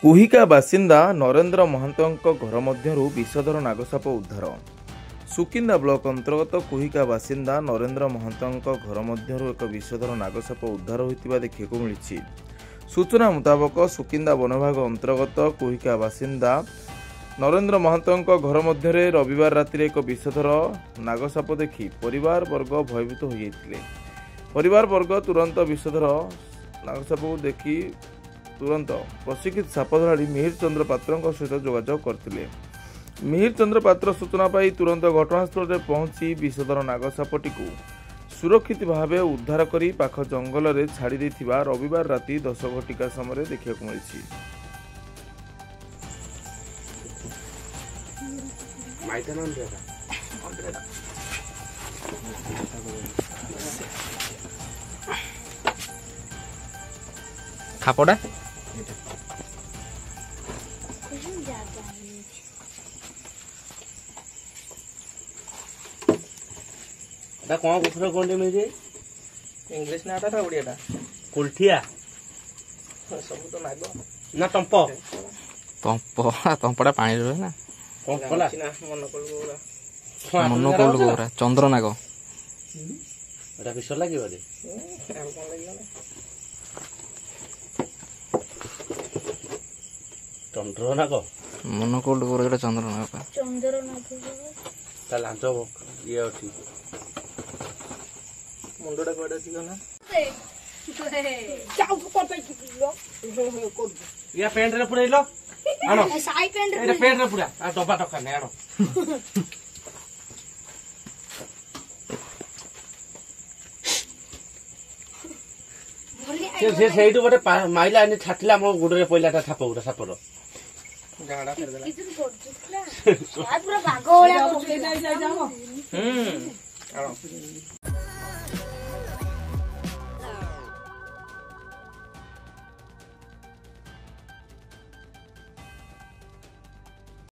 कुहिका बासिंदा नरेंद्र महंतों घर मध्यरु विषधर नागसाप उद्धार। सुकिंदा ब्लॉक अंतर्गत कुहिका बासिंदा नरेंद्र महंतों घर मध्यरु एक विषधर नागसाप उद्धार होइतिबा देखिବାକୁ मिलिछि। सूचना मुताबक सुकिंदा वनभाग अंतर्गत कुहिका बासिंदा नरेंद्र महंतों घर मध्य रविवार राति एक विषधर नागसाप देखि परिवार वर्ग भयभीत हो जाइतिले। परिवार वर्ग तुरंत विषधर नागसाप को देखि तुरंत प्रशिक्षित सापधारी मिहिर चंद्र पात्र सहित जोगाजोग करते। मिहिर चंद्र पात्र सूचना पाई तुरंत घटनास्थल में पहुंची विषधर नागसापटी को सुरक्षित भाव उद्धार कर पाख जंगल में छाड़ी देथिबा रविवार राति 10 घटिका समय देखा मिली। खापड़ा कौन कुकुर कौन मिल जाए इंग्लिश ना था ओडिया कुल्ठिया सब तो नाग ना टंप तंपड़ा पानी रहे ना कंकला मन कोल गोरा चंद्र नाग एटा विष लागिबो रे चंद्र नाग मन कोल गोरा चंद्र नाग ता लांच ये उठी मुंडटा कोडा दियो ना या पेंट रे पुरैलो आनो साई पेंट रे पेंट रे पुरा आ डब्बा टका ने आनो से सेइटु बटे माइला अनि छाटला मो गुडरे पहिलाटा छाप उडा सापर गाडा कर देला पूरा भागो वाला आनो